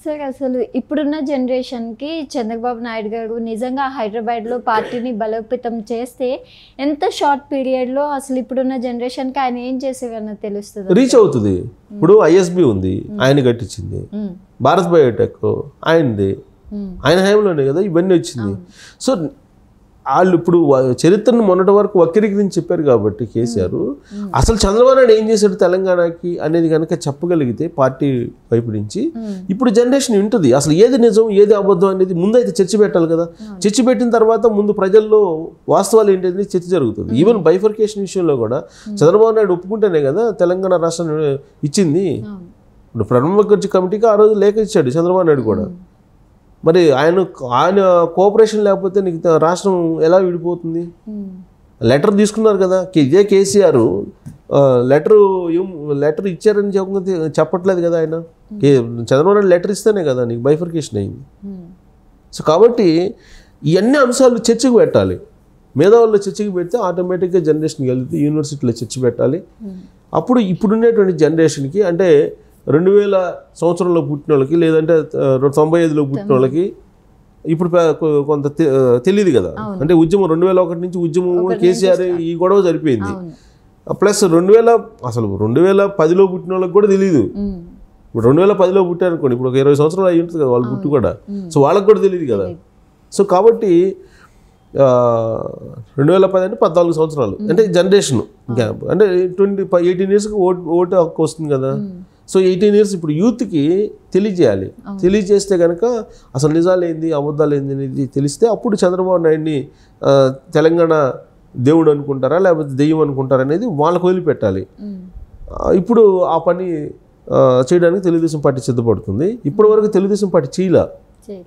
Sir అసలు ఇప్పుడున్న జనరేషన్కి చంద్రబాబు నాయుడు గారు నిజంగా హైదరాబాద్లో పార్టీని బలోపేతం చేస్తే ఎంత షార్ట్ పీరియడ్లో అసలు ఇప్పుడున్న జనరేషన్కి ఆయన ఏం చేసేవన్నా తెలుస్తుంది, రీచ్ అవుతుంది. ఇప్పుడు ఐఎస్బి ఉంది, ఆయన కట్టించింది. భారత్ బయోటెక్ ఆయనది, ఆయన హయాంలోనే కదా ఇవన్నీ వచ్చింది. సో వాళ్ళు ఇప్పుడు చరిత్రను మొన్నటి వరకు వక్రీకరించి చెప్పారు కాబట్టి కేసీఆర్ అసలు చంద్రబాబు నాయుడు ఏం చేశాడు తెలంగాణకి అనేది కనుక చెప్పగలిగితే పార్టీ వైపు నుంచి ఇప్పుడు జనరేషన్ ఉంటుంది. అసలు ఏది నిజం ఏది అబద్ధం అనేది ముందైతే చర్చ పెట్టాలి కదా. చర్చ పెట్టిన తర్వాత ముందు ప్రజల్లో వాస్తవాలు ఏంటనేది చర్చ జరుగుతుంది. ఈవెన్ బైఫర్కేషన్ విషయంలో కూడా చంద్రబాబు నాయుడు ఒప్పుకుంటేనే కదా తెలంగాణ రాష్ట్రాన్ని ఇచ్చింది. ఇప్పుడు ప్రణబ్ కమిటీకి ఆ రోజు లేఖ ఇచ్చాడు చంద్రబాబు నాయుడు కూడా. మరి ఆయన కోఆపరేషన్ లేకపోతే నీకు రాష్ట్రం ఎలా విడిపోతుంది? లెటర్ తీసుకున్నారు కదా, ఇదే కేసీఆర్ లెటర్ ఇచ్చారని చెప్పట్లేదు కదా ఆయన. చంద్రబాబు నాయుడు లెటర్ ఇస్తేనే కదా నీకు బైఫర్కేషన్ అయింది. సో కాబట్టి ఇవన్నీ అంశాలు చర్చకు పెట్టాలి. మేధావుల్లో చర్చకు పెడితే ఆటోమేటిక్గా జనరేషన్కి వెళ్తే యూనివర్సిటీలో చర్చ పెట్టాలి. అప్పుడు ఇప్పుడున్నటువంటి జనరేషన్కి అంటే 2000 సంవత్సరంలో పుట్టిన వాళ్ళకి లేదంటే 95లో పుట్టిన వాళ్ళకి ఇప్పుడు కొంత తెలియదు కదా. అంటే ఉద్యమం 2001 నుంచి ఉద్యమం కేసీఆర్ ఈ గొడవ జరిపోయింది. ప్లస్ 2010లో పుట్టిన వాళ్ళకి కూడా తెలియదు. ఇప్పుడు 2010లో పుట్టారనుకోండి, ఇప్పుడు ఒక 20 సంవత్సరాలు అయ్యి ఉంటుంది కదా వాళ్ళు పుట్టి కూడా. సో వాళ్ళకి కూడా తెలియదు కదా. సో కాబట్టి 2010 అంటే 14 సంవత్సరాలు అంటే జనరేషన్ గ్యాప్. అంటే 18 ఇయర్స్కి ఓటు హక్కు వస్తుంది కదా. సో 18 ఇయర్స్ ఇప్పుడు యూత్కి తెలియజేయాలి. తెలియజేస్తే కనుక అసలు నిజాలు ఏంది అబద్ధాలు ఏంది అనేది తెలిస్తే అప్పుడు చంద్రబాబు నాయుడిని తెలంగాణ దేవుడు అనుకుంటారా లేకపోతే దెయ్యం అనుకుంటారా అనేది వాళ్ళకు వదిలిపెట్టాలి. ఇప్పుడు ఆ పని చేయడానికి తెలుగుదేశం పార్టీ సిద్ధపడుతుంది. ఇప్పటి వరకు తెలుగుదేశం పార్టీ చేయలే.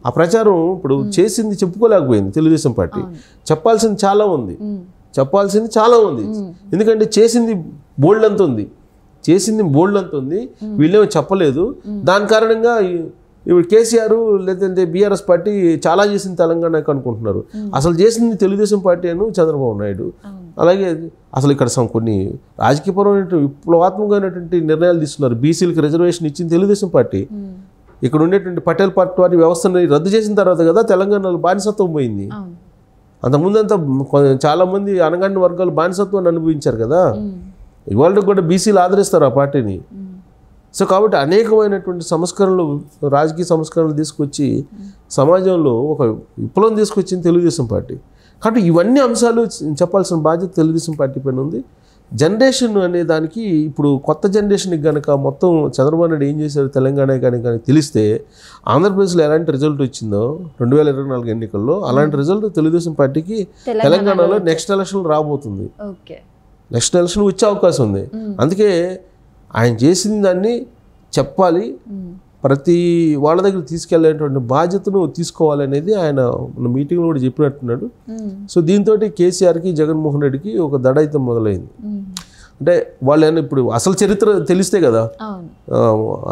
ఆ ప్రచారం ఇప్పుడు చేసింది చెప్పుకోలేకపోయింది తెలుగుదేశం పార్టీ. చెప్పాల్సింది చాలా ఉంది. ఎందుకంటే చేసింది బోల్డ్ అంత ఉంది. వీళ్ళేమో చెప్పలేదు. దాని కారణంగా ఇప్పుడు కేసీఆర్ లేదంటే బీఆర్ఎస్ పార్టీ చాలా చేసింది తెలంగాణకు అనుకుంటున్నారు. అసలు చేసింది తెలుగుదేశం పార్టీ అను చంద్రబాబు నాయుడు. అలాగే అసలు ఇక్కడ కొన్ని రాజకీయపరమైన విప్లవాత్మకమైనటువంటి నిర్ణయాలు తీసుకున్నారు. బీసీలకు రిజర్వేషన్ ఇచ్చింది తెలుగుదేశం పార్టీ. ఇక్కడ ఉండేటువంటి పటేల్ పార్టీ వారి వ్యవస్థను రద్దు చేసిన తర్వాత కదా తెలంగాణలో బానిసత్వం పోయింది. అంతకుముందంతా చాలామంది అనగాని వర్గాలు బానిసత్వాన్ని అనుభవించారు కదా. ఇవాళ కూడా బీసీలు ఆదరిస్తారు ఆ పార్టీని. సో కాబట్టి అనేకమైనటువంటి సంస్కరణలు రాజకీయ సంస్కరణలు తీసుకొచ్చి సమాజంలో ఒక విప్లవం తీసుకొచ్చింది తెలుగుదేశం పార్టీ. కాబట్టి ఇవన్నీ అంశాలు చెప్పాల్సిన బాధ్యత తెలుగుదేశం పార్టీ పైన ఉంది. జనరేషన్ అనే దానికి ఇప్పుడు కొత్త జనరేషన్కి కనుక మొత్తం చంద్రబాబు నాయుడు ఏం చేశారు తెలంగాణ కానీ తెలిస్తే ఆంధ్రప్రదేశ్లో ఎలాంటి రిజల్ట్ వచ్చిందో 2024 ఎన్నికల్లో అలాంటి రిజల్ట్ తెలుగుదేశం పార్టీకి తెలంగాణలో నెక్స్ట్ ఎలక్షన్ రాబోతుంది. నెక్స్ట్ ఎలక్షన్ వచ్చే అవకాశం ఉంది. అందుకే ఆయన చేసిన దాన్ని చెప్పాలి, ప్రతి వాళ్ళ దగ్గర తీసుకెళ్లేటువంటి బాధ్యతను తీసుకోవాలనేది ఆయన మీటింగ్లో కూడా చెప్పినట్టున్నాడు. సో దీంతో కేసీఆర్కి జగన్మోహన్ రెడ్డికి ఒక దడ అయితే మొదలైంది. అంటే వాళ్ళు ఇప్పుడు అసలు చరిత్ర తెలిస్తే కదా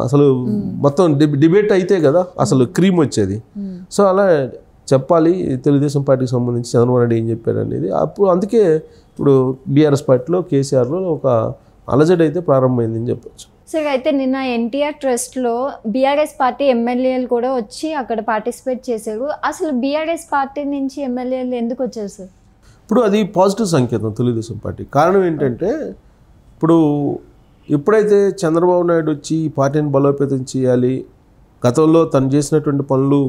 అసలు మొత్తం డిబేట్ అయితే కదా అసలు క్రీమ్ వచ్చేది. సో అలా చెప్పాలి తెలుగుదేశం పార్టీకి సంబంధించి చంద్రబాబు నాయుడు ఏం చెప్పారు అనేది. అప్పుడు అందుకే ఇప్పుడు బీఆర్ఎస్ పార్టీలో కేసీఆర్లో ఒక అలజడి అయితే ప్రారంభమైందని చెప్పచ్చు. సార్ అయితే నిన్న ఎన్టీఆర్ ట్రస్ట్లో బీఆర్ఎస్ పార్టీ ఎమ్మెల్యేలు కూడా వచ్చి అక్కడ పార్టిసిపేట్ చేశారు. అసలు బీఆర్ఎస్ పార్టీ నుంచి ఎమ్మెల్యేలు ఎందుకు వచ్చారు సార్? ఇప్పుడు అది పాజిటివ్ సంకేతం తెలుగుదేశం పార్టీ. కారణం ఏంటంటే ఇప్పుడు ఎప్పుడైతే చంద్రబాబు నాయుడు వచ్చి ఈ పార్టీని బలోపేతం చేయాలి, గతంలో తను చేసినటువంటి పనులు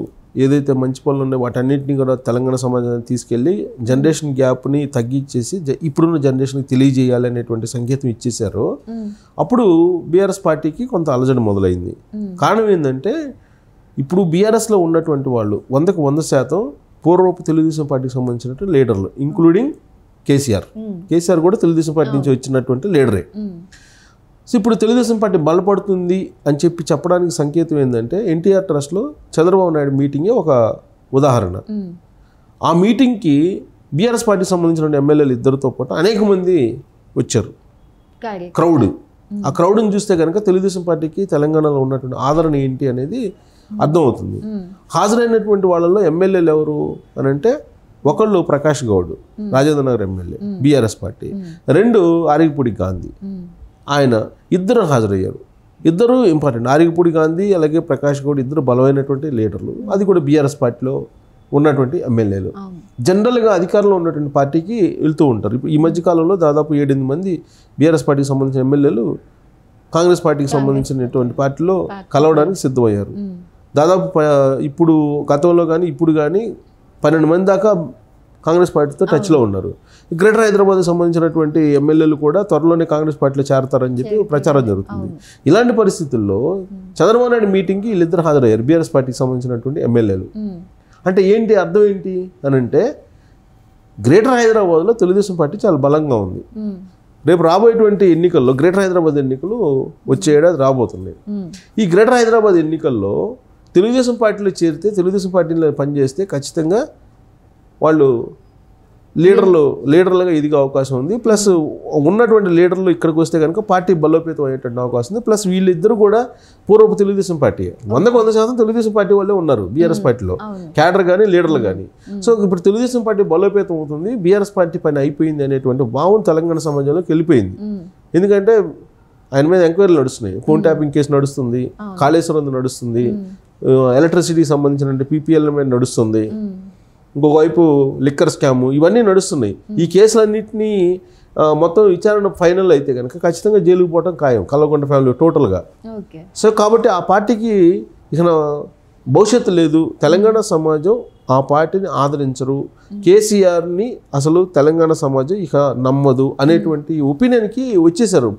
ఏదైతే మంచి పనులు ఉన్నాయో వాటన్నింటినీ కూడా తెలంగాణ సమాజానికి తీసుకెళ్ళి జనరేషన్ గ్యాప్ని తగ్గించేసి ఇప్పుడున్న జనరేషన్కి తెలియజేయాలి అనేటువంటి సంకేతం ఇచ్చేశారు. అప్పుడు బీఆర్ఎస్ పార్టీకి కొంత అలజడి మొదలైంది. కారణం ఏంటంటే ఇప్పుడు బీఆర్ఎస్లో ఉన్నటువంటి వాళ్ళు 100% పూర్వపు తెలుగుదేశం పార్టీకి సంబంధించినటువంటి లీడర్లు, ఇంక్లూడింగ్ కేసీఆర్ కూడా తెలుగుదేశం పార్టీ నుంచి వచ్చినటువంటి లీడరే. సో ఇప్పుడు తెలుగుదేశం పార్టీ బలపడుతుంది అని చెప్పడానికి సంకేతం ఏంటంటే ఎన్టీఆర్ ట్రస్ట్లో చంద్రబాబు నాయుడు మీటింగే ఒక ఉదాహరణ. ఆ మీటింగ్కి బీఆర్ఎస్ పార్టీకి సంబంధించిన ఎమ్మెల్యేలు ఇద్దరితో పాటు అనేక మంది వచ్చారు. క్రౌడ్, ఆ క్రౌడ్ని చూస్తే కనుక తెలుగుదేశం పార్టీకి తెలంగాణలో ఉన్నటువంటి ఆదరణ ఏంటి అనేది అర్థమవుతుంది. హాజరైనటువంటి వాళ్ళలో ఎమ్మెల్యేలు ఎవరు అని అంటే ఒకళ్ళు Prakash Goud Rajendra Nagar MLA BRS party, 2 Arekapudi Gandhi ఆయన, ఇద్దరు హాజరయ్యారు. ఇద్దరు ఇంపార్టెంట్. ఆరిగపూడి గాంధీ అలాగే ప్రకాష్ గౌడ్ ఇద్దరు బలమైనటువంటి లీడర్లు. అది కూడా బీఆర్ఎస్ పార్టీలో ఉన్నటువంటి ఎమ్మెల్యేలు. జనరల్గా అధికారంలో ఉన్నటువంటి పార్టీకి వెళ్తూ ఉంటారు. ఇప్పుడు ఈ మధ్య కాలంలో దాదాపు 7-8 మంది బీఆర్ఎస్ పార్టీకి సంబంధించిన ఎమ్మెల్యేలు కాంగ్రెస్ పార్టీకి సంబంధించినటువంటి పార్టీలో కలవడానికి సిద్ధమయ్యారు. దాదాపు ఇప్పుడు గతంలో కానీ ఇప్పుడు కానీ 12 మంది దాకా కాంగ్రెస్ పార్టీతో టచ్లో ఉన్నారు. గ్రేటర్ హైదరాబాద్కి సంబంధించినటువంటి ఎమ్మెల్యేలు కూడా త్వరలోనే కాంగ్రెస్ పార్టీలో చేరతారని చెప్పి ప్రచారం జరుగుతుంది. ఇలాంటి పరిస్థితుల్లో చంద్రబాబు నాయుడు మీటింగ్కి వీళ్ళిద్దరు హాజరయ్యారు, బీఆర్ఎస్ పార్టీకి సంబంధించినటువంటి ఎమ్మెల్యేలు. అంటే ఏంటి అర్థం ఏంటి అని అంటే, గ్రేటర్ హైదరాబాద్లో తెలుగుదేశం పార్టీ చాలా బలంగా ఉంది. రేపు రాబోయేటువంటి ఎన్నికల్లో గ్రేటర్ హైదరాబాద్ ఎన్నికలు వచ్చే ఏడాది రాబోతున్నాయి. ఈ గ్రేటర్ హైదరాబాద్ ఎన్నికల్లో తెలుగుదేశం పార్టీలో చేరితే, తెలుగుదేశం పార్టీలో పనిచేస్తే ఖచ్చితంగా వాళ్ళు లీడర్లుగా ఎదిగే అవకాశం ఉంది. ప్లస్ ఉన్నటువంటి లీడర్లు ఇక్కడికి వస్తే కనుక పార్టీ బలోపేతం అయ్యేటువంటి అవకాశం ఉంది. ప్లస్ వీళ్ళిద్దరూ కూడా పూర్వపు తెలుగుదేశం పార్టీ 100% తెలుగుదేశం పార్టీ వాళ్ళే ఉన్నారు బీఆర్ఎస్ పార్టీలో, క్యాడర్ కానీ లీడర్లు కానీ. సో ఇప్పుడు తెలుగుదేశం పార్టీ బలోపేతం అవుతుంది, బీఆర్ఎస్ పార్టీ పని అయిపోయింది అనేటువంటి భావం తెలంగాణ సమాజంలోకి వెళ్ళిపోయింది. ఎందుకంటే ఆయన మీద ఎంక్వైరీలు నడుస్తున్నాయి, ఫోన్ ట్యాపింగ్ కేసు నడుస్తుంది, కాళేశ్వరం నడుస్తుంది, ఎలక్ట్రిసిటీకి సంబంధించిన పీపీఎల్ మీద నడుస్తుంది, ఇంకోవైపు లిక్కర్ స్కామ్, ఇవన్నీ నడుస్తున్నాయి. ఈ కేసులన్నింటినీ మొత్తం విచారణ ఫైనల్ అయితే కనుక ఖచ్చితంగా జైలుకు పోవడం ఖాయం కల్వకుంట్ల ఫ్యామిలీ టోటల్గా. సో కాబట్టి ఆ పార్టీకి ఇక భవిష్యత్తు లేదు. తెలంగాణ సమాజం ఆ పార్టీని ఆదరించరు, కేసీఆర్ని అసలు తెలంగాణ సమాజం ఇక నమ్మదు అనేటువంటి ఒపీనియన్కి వచ్చేసారు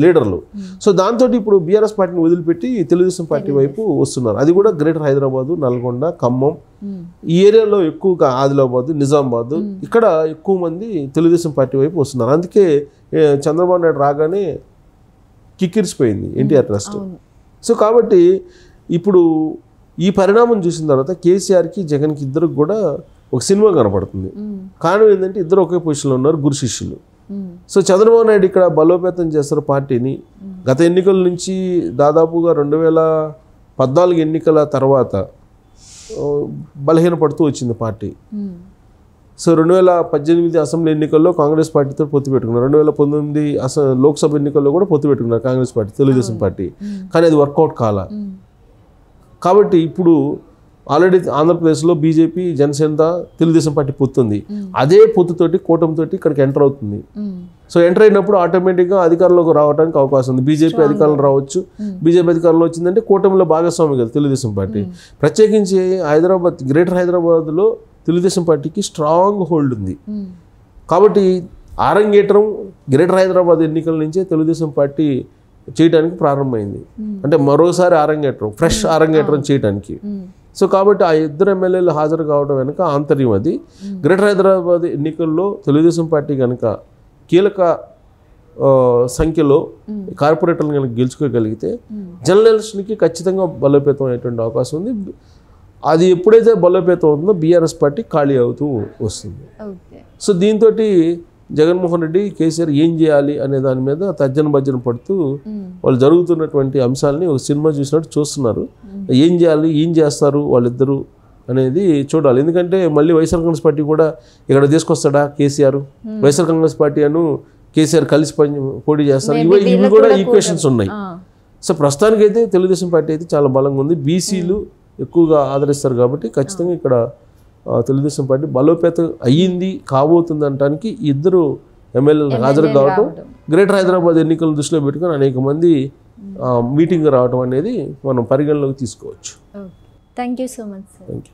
లీడర్లు. సో దాంతో ఇప్పుడు బీఆర్ఎస్ పార్టీని వదిలిపెట్టి తెలుగుదేశం పార్టీ వైపు వస్తున్నారు. అది కూడా గ్రేటర్ హైదరాబాదు, నల్గొండ, ఖమ్మం ఈ ఏరియాలో ఎక్కువగా, ఆదిలాబాద్, నిజామాబాద్ ఇక్కడ ఎక్కువ మంది తెలుగుదేశం పార్టీ వైపు వస్తున్నారు. అందుకే చంద్రబాబు నాయుడు రాగానే కిక్కిరిసిపోయింది ఎన్టీఆర్ ట్రస్ట్. సో కాబట్టి ఇప్పుడు ఈ పరిణామం చూసిన తర్వాత కేసీఆర్కి జగన్కి ఇద్దరికి కూడా ఒక సినిమా కనపడుతుంది. కారణం ఏంటంటే ఇద్దరు ఒకే పొజిషన్లో ఉన్నారు, గురు శిష్యులు. సో చంద్రబాబు నాయుడు ఇక్కడ బలోపేతం చేస్తారు పార్టీని. గత ఎన్నికల నుంచి దాదాపుగా 2014 ఎన్నికల తర్వాత బలహీనపడుతూ వచ్చింది పార్టీ. సో 2018 అసెంబ్లీ ఎన్నికల్లో కాంగ్రెస్ పార్టీతో పొత్తు పెట్టుకున్నారు, 2019 లోక్సభ ఎన్నికల్లో కూడా పొత్తు పెట్టుకున్నారు కాంగ్రెస్ పార్టీ, తెలుగుదేశం పార్టీ. కానీ అది వర్కౌట్ కాల. కాబట్టి ఇప్పుడు ఆల్రెడీ ఆంధ్రప్రదేశ్లో బీజేపీ, జనసేన, తెలుగుదేశం పార్టీ పొత్తుంది. అదే పొత్తుతోటి కూటమితోటి ఇక్కడికి ఎంటర్ అవుతుంది. సో ఎంటర్ అయినప్పుడు ఆటోమేటిక్గా అధికారంలోకి రావడానికి అవకాశం ఉంది. బీజేపీ అధికారంలో రావచ్చు. బీజేపీ అధికారంలో వచ్చిందంటే కూటమిలో భాగస్వామి కదా తెలుగుదేశం పార్టీ. ప్రత్యేకించి హైదరాబాద్, గ్రేటర్ హైదరాబాద్లో తెలుగుదేశం పార్టీకి స్ట్రాంగ్ హోల్డ్ ఉంది. కాబట్టి ఆరంగేట్రం గ్రేటర్ హైదరాబాద్ ఎన్నికల నుంచే తెలుగుదేశం పార్టీ చేయడానికి ప్రారంభమైంది. అంటే మరోసారి ఆరంగేట్రం, ఫ్రెష్ ఆరంగేట్రం చేయడానికి. సో కాబట్టి ఆ ఇద్దరు ఎమ్మెల్యేలు హాజరు కావడం వెనుక ఆంతర్యం అది. గ్రేటర్ హైదరాబాద్ ఎన్నికల్లో తెలుగుదేశం పార్టీ కనుక కీలక సంఖ్యలో కార్పొరేటర్లు కనుక గెలుచుకోగలిగితే జనరల్ ఎలక్షన్కి ఖచ్చితంగా బలోపేతం అయ్యేటువంటి అవకాశం ఉంది. అది ఎప్పుడైతే బలోపేతం అవుతుందో బీఆర్ఎస్ పార్టీ ఖాళీ అవుతూ వస్తుంది. సో దీంతో జగన్మోహన్ రెడ్డి, కేసీఆర్ ఏం చేయాలి అనే దాని మీద తర్జన భర్జన పడుతూ వాళ్ళు జరుగుతున్నటువంటి అంశాలని ఒక సినిమా చూసినట్టు చూస్తున్నారు. ఏం చేయాలి, ఏం చేస్తారు వాళ్ళిద్దరూ అనేది చూడాలి. ఎందుకంటే మళ్ళీ వైఎస్ఆర్ కాంగ్రెస్ పార్టీ కూడా ఇక్కడ తీసుకొస్తాడా కేసీఆర్, వైఎస్ఆర్ కాంగ్రెస్ పార్టీ అను కేసీఆర్ కలిసి పోటీ చేస్తారు, ఇవి కూడా ఈక్వేషన్స్ ఉన్నాయి. సో ప్రస్తుతానికైతే తెలుగుదేశం పార్టీ అయితే చాలా బలంగా ఉంది. బీసీలు ఎక్కువగా ఆదరిస్తారు కాబట్టి ఖచ్చితంగా ఇక్కడ తెలుగుదేశం పార్టీ బలోపేతం అయ్యింది, కాబోతుంది అనడానికి ఇద్దరు ఎమ్మెల్యేలు హాజరు కావడం, గ్రేటర్ హైదరాబాద్ ఎన్నికలను దృష్టిలో పెట్టుకుని అనేక మంది మీటింగ్ రావడం అనేది మనం పరిగణలోకి తీసుకోవచ్చు. Thank you so much. Thank you.